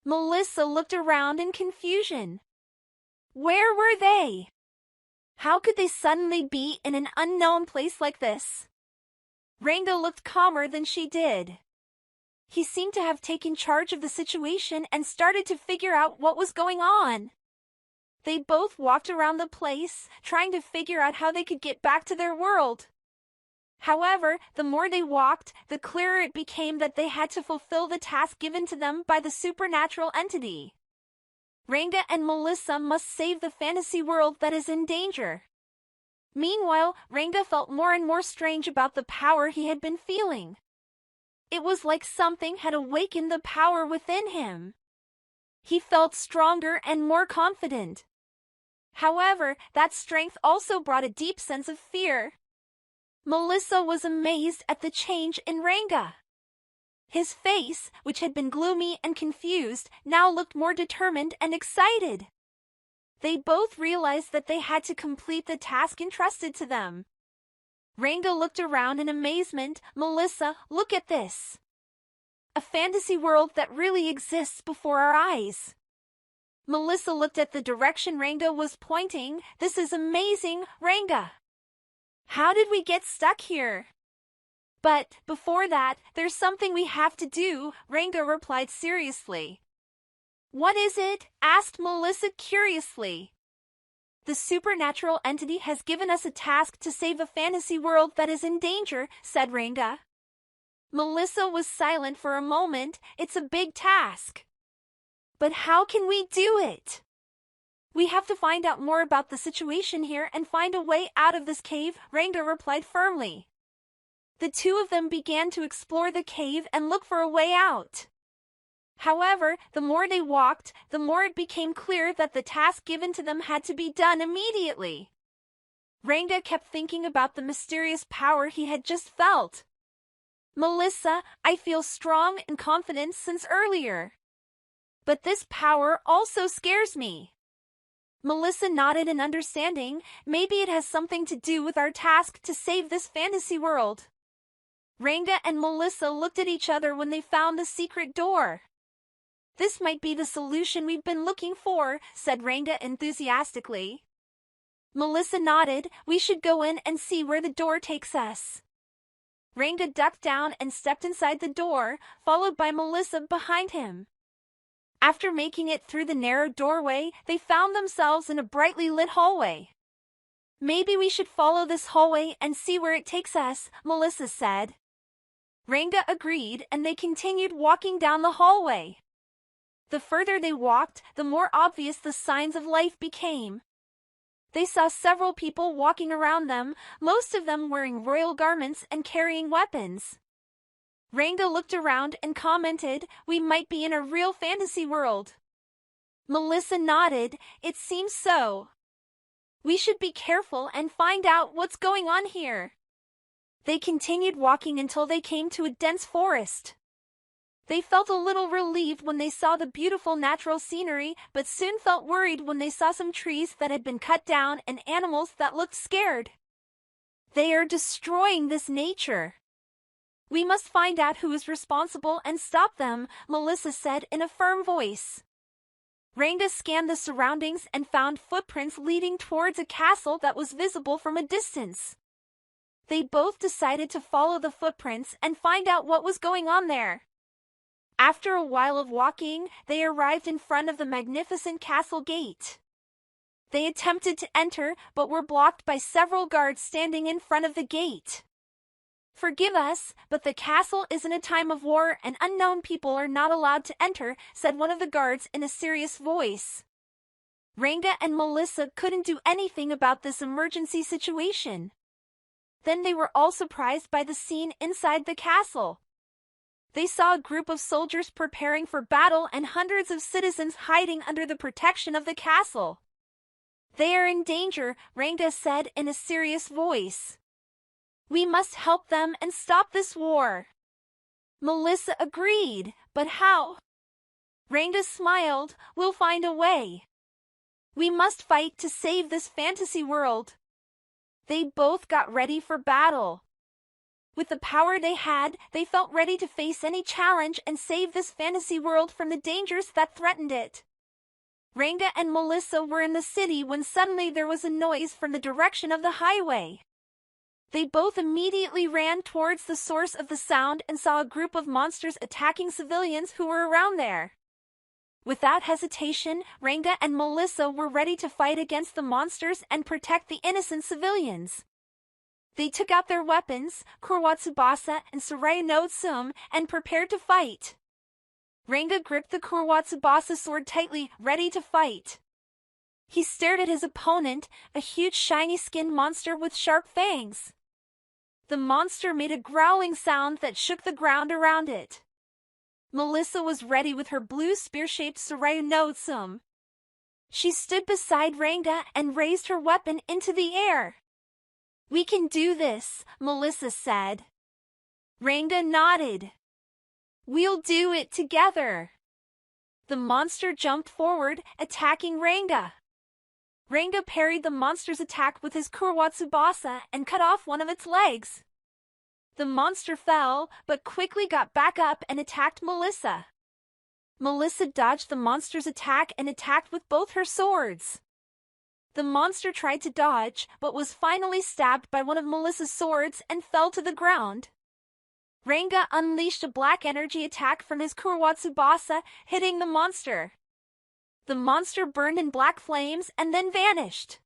Melissa looked around in confusion. Where were they? How could they suddenly be in an unknown place like this? Ranga looked calmer than she did. He seemed to have taken charge of the situation and started to figure out what was going on. They both walked around the place, trying to figure out how they could get back to their world. However, the more they walked, the clearer it became that they had to fulfill the task given to them by the supernatural entity. Ranga and Melissa must save the fantasy world that is in danger. Meanwhile, Ranga felt more and more strange about the power he had been feeling. It was like something had awakened the power within him. He felt stronger and more confident. However, that strength also brought a deep sense of fear. Melissa was amazed at the change in Ranga. His face, which had been gloomy and confused, now looked more determined and excited. They both realized that they had to complete the task entrusted to them. Ranga looked around in amazement. Melissa, look at this. A fantasy world that really exists before our eyes. Melissa looked at the direction Ranga was pointing. This is amazing, Ranga. How did we get stuck here? But before that, there's something we have to do, Ranga replied seriously. What is it? Asked Melissa curiously. The supernatural entity has given us a task to save a fantasy world that is in danger, said Ranga. Melissa was silent for a moment. It's a big task. But how can we do it? We have to find out more about the situation here and find a way out of this cave, Ranga replied firmly. The two of them began to explore the cave and look for a way out. However, the more they walked, the more it became clear that the task given to them had to be done immediately. Ranga kept thinking about the mysterious power he had just felt. Melissa, I feel strong and confident since earlier. But this power also scares me. Melissa nodded in understanding. Maybe it has something to do with our task to save this fantasy world. Ranga and Melissa looked at each other when they found the secret door. This might be the solution we've been looking for, said Ranga enthusiastically. Melissa nodded. We should go in and see where the door takes us. Ranga ducked down and stepped inside the door, followed by Melissa behind him. After making it through the narrow doorway, they found themselves in a brightly lit hallway. Maybe we should follow this hallway and see where it takes us, Melissa said. Ranga agreed, and they continued walking down the hallway. The further they walked, the more obvious the signs of life became. They saw several people walking around them, most of them wearing royal garments and carrying weapons. Ranga looked around and commented, we might be in a real fantasy world. Melissa nodded, it seems so. We should be careful and find out what's going on here. They continued walking until they came to a dense forest. They felt a little relieved when they saw the beautiful natural scenery, but soon felt worried when they saw some trees that had been cut down and animals that looked scared. They are destroying this nature. We must find out who is responsible and stop them, Melissa said in a firm voice. Ranga scanned the surroundings and found footprints leading towards a castle that was visible from a distance. They both decided to follow the footprints and find out what was going on there. After a while of walking, they arrived in front of the magnificent castle gate. They attempted to enter, but were blocked by several guards standing in front of the gate. Forgive us, but the castle is in a time of war and unknown people are not allowed to enter, said one of the guards in a serious voice. Ranga and Melissa couldn't do anything about this emergency situation. Then they were all surprised by the scene inside the castle. They saw a group of soldiers preparing for battle and hundreds of citizens hiding under the protection of the castle. They are in danger, Ranga said in a serious voice. We must help them and stop this war. Melissa agreed, but how? Ranga smiled, we'll find a way. We must fight to save this fantasy world. They both got ready for battle. With the power they had, they felt ready to face any challenge and save this fantasy world from the dangers that threatened it. Ranga and Melissa were in the city when suddenly there was a noise from the direction of the highway. They both immediately ran towards the source of the sound and saw a group of monsters attacking civilians who were around there. Without hesitation, Ranga and Melissa were ready to fight against the monsters and protect the innocent civilians. They took out their weapons, Kurwatsubasa and Soraya no Tsume, and prepared to fight. Ranga gripped the Kurwatsubasa sword tightly, ready to fight. He stared at his opponent, a huge shiny-skinned monster with sharp fangs. The monster made a growling sound that shook the ground around it. Melissa was ready with her blue spear-shaped Soraya no Tsume. She stood beside Ranga and raised her weapon into the air. "We can do this," Melissa said. Ranga nodded. "We'll do it together." The monster jumped forward, attacking Ranga. Ranga parried the monster's attack with his Kurwatsubasa and cut off one of its legs. The monster fell, but quickly got back up and attacked Melissa. Melissa dodged the monster's attack and attacked with both her swords. The monster tried to dodge, but was finally stabbed by one of Melissa's swords and fell to the ground. Ranga unleashed a black energy attack from his Kurwatsubasa, hitting the monster. The monster burned in black flames and then vanished.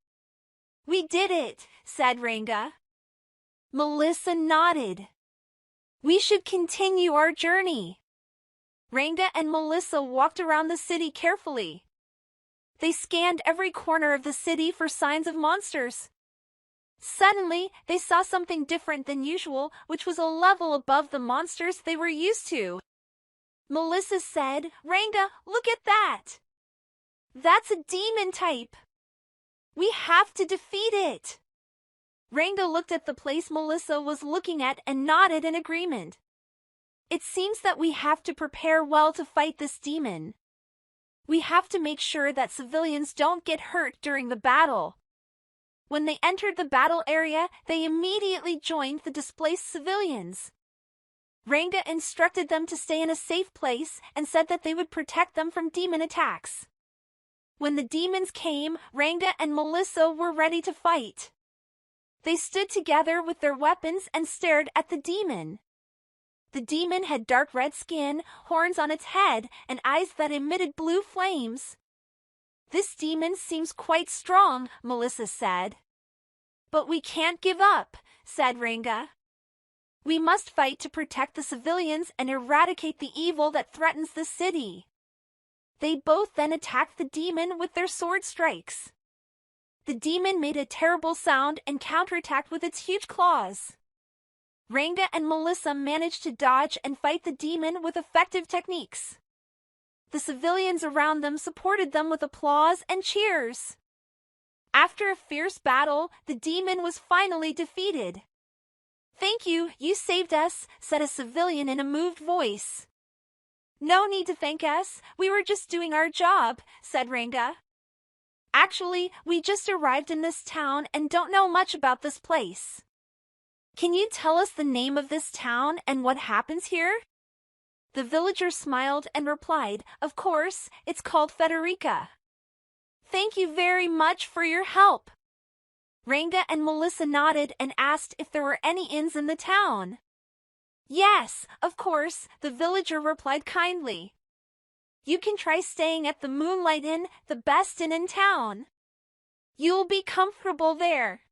"We did it," said Ranga. Melissa nodded. "We should continue our journey." Ranga and Melissa walked around the city carefully. They scanned every corner of the city for signs of monsters. Suddenly, they saw something different than usual, which was a level above the monsters they were used to. Melissa said, "Ranga, look at that! That's a demon type. We have to defeat it." Ranga looked at the place Melissa was looking at and nodded in agreement. "It seems that we have to prepare well to fight this demon. We have to make sure that civilians don't get hurt during the battle." When they entered the battle area, they immediately joined the displaced civilians. Ranga instructed them to stay in a safe place and said that they would protect them from demon attacks. When the demons came, Ranga and Melissa were ready to fight. They stood together with their weapons and stared at the demon. The demon had dark red skin, horns on its head, and eyes that emitted blue flames. "This demon seems quite strong," Melissa said. "But we can't give up," said Ranga. "We must fight to protect the civilians and eradicate the evil that threatens the city." They both then attacked the demon with their sword strikes. The demon made a terrible sound and counterattacked with its huge claws. Ranga and Melissa managed to dodge and fight the demon with effective techniques. The civilians around them supported them with applause and cheers. After a fierce battle, the demon was finally defeated. "Thank you, you saved us," said a civilian in a moved voice. "No need to thank us, we were just doing our job," said Ranga. "Actually, we just arrived in this town and don't know much about this place. Can you tell us the name of this town and what happens here?" The villager smiled and replied, "Of course, it's called Federica." "Thank you very much for your help." Ranga and Melissa nodded and asked if there were any inns in the town. "Yes, of course," the villager replied kindly. "You can try staying at the Moonlight Inn, the best inn in town. You'll be comfortable there."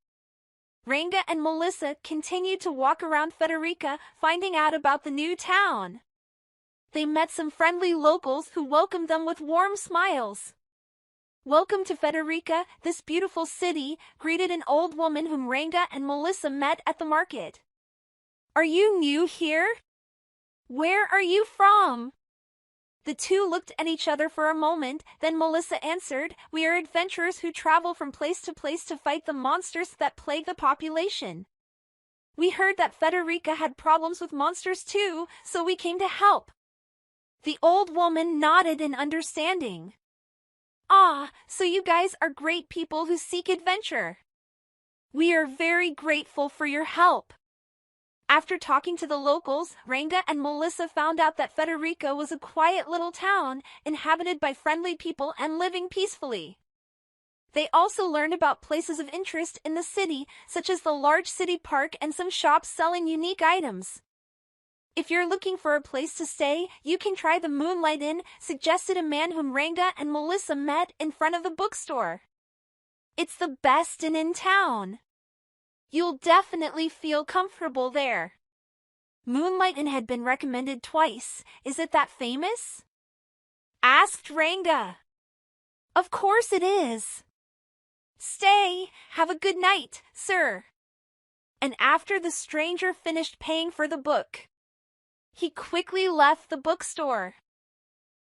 Ranga and Melissa continued to walk around Federica, finding out about the new town. They met some friendly locals who welcomed them with warm smiles. "Welcome to Federica, this beautiful city," greeted an old woman whom Ranga and Melissa met at the market. "Are you new here? Where are you from?" The two looked at each other for a moment, then Melissa answered, "We are adventurers who travel from place to fight the monsters that plague the population. We heard that Federica had problems with monsters too, so we came to help." The old woman nodded in understanding. "Ah, so you guys are great people who seek adventure. We are very grateful for your help." After talking to the locals, Ranga and Melissa found out that Federica was a quiet little town, inhabited by friendly people and living peacefully. They also learned about places of interest in the city, such as the large city park and some shops selling unique items. If you're looking for a place to stay, you can try the Moonlight Inn, suggested a man whom Ranga and Melissa met in front of the bookstore. It's the best inn in town. You'll definitely feel comfortable there. Moonlight Inn had been recommended twice. Is it that famous? Asked Ranga. Of course it is. Stay, have a good night, sir. And after the stranger finished paying for the book, he quickly left the bookstore.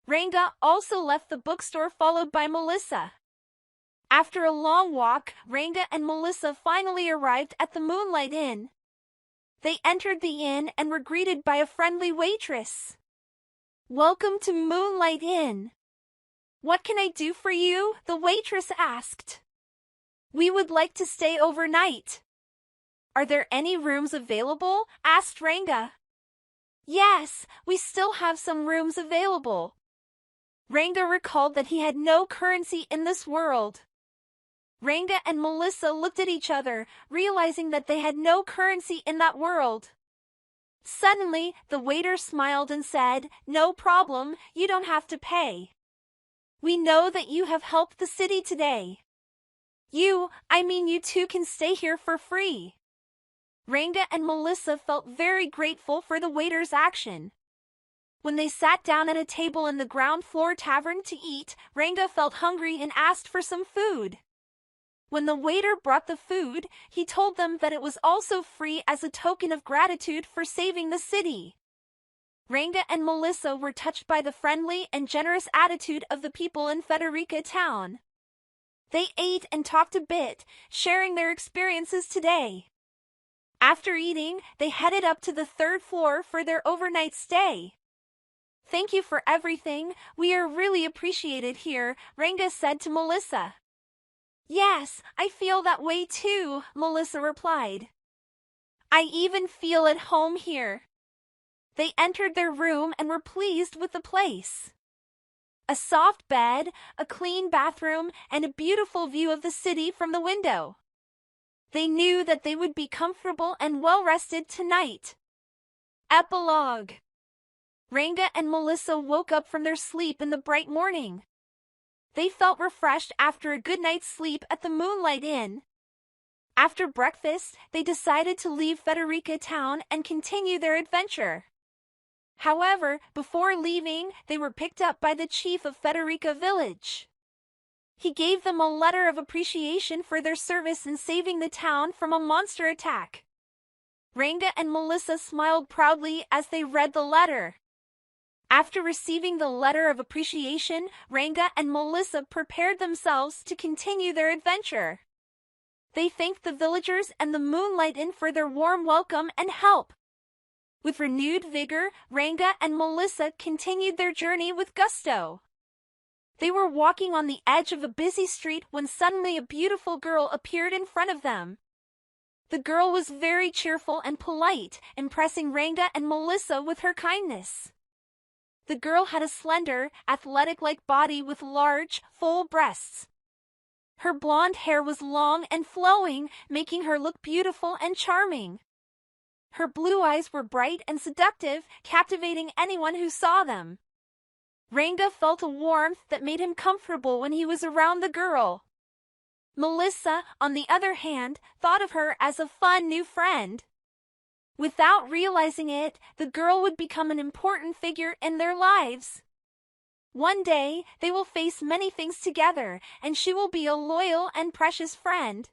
Ranga also left the bookstore, followed by Melissa. After a long walk, Ranga and Melissa finally arrived at the Moonlight Inn. They entered the inn and were greeted by a friendly waitress. Welcome to Moonlight Inn. What can I do for you? The waitress asked. We would like to stay overnight. Are there any rooms available? Asked Ranga. Yes, we still have some rooms available. Ranga recalled that he had no currency in this world. Ranga and Melissa looked at each other, realizing that they had no currency in that world. Suddenly, the waiter smiled and said, "No problem, you don't have to pay. We know that you have helped the city today. You two can stay here for free." Ranga and Melissa felt very grateful for the waiter's action. When they sat down at a table in the ground floor tavern to eat, Ranga felt hungry and asked for some food. When the waiter brought the food, he told them that it was also free as a token of gratitude for saving the city. Ranga and Melissa were touched by the friendly and generous attitude of the people in Federica town. They ate and talked a bit, sharing their experiences today. After eating, they headed up to the third floor for their overnight stay. Thank you for everything, we are really appreciated here, Ranga said to Melissa. Yes, I feel that way too, Melissa replied. I even feel at home here. They entered their room and were pleased with the place. A soft bed, a clean bathroom, and a beautiful view of the city from the window. They knew that they would be comfortable and well-rested tonight. Epilogue. Ranga and Melissa woke up from their sleep in the bright morning. They felt refreshed after a good night's sleep at the Moonlight Inn. After breakfast, they decided to leave Federica town and continue their adventure. However, before leaving, they were picked up by the chief of Federica village. He gave them a letter of appreciation for their service in saving the town from a monster attack. Ranga and Melissa smiled proudly as they read the letter. After receiving the letter of appreciation, Ranga and Melissa prepared themselves to continue their adventure. They thanked the villagers and the Moonlight Inn for their warm welcome and help. With renewed vigor, Ranga and Melissa continued their journey with gusto. They were walking on the edge of a busy street when suddenly a beautiful girl appeared in front of them. The girl was very cheerful and polite, impressing Ranga and Melissa with her kindness. The girl had a slender, athletic-like body with large, full breasts. Her blonde hair was long and flowing, making her look beautiful and charming. Her blue eyes were bright and seductive, captivating anyone who saw them. Ranga felt a warmth that made him comfortable when he was around the girl. Melissa, on the other hand, thought of her as a fun new friend. Without realizing it, the girl would become an important figure in their lives. One day, they will face many things together, and she will be a loyal and precious friend.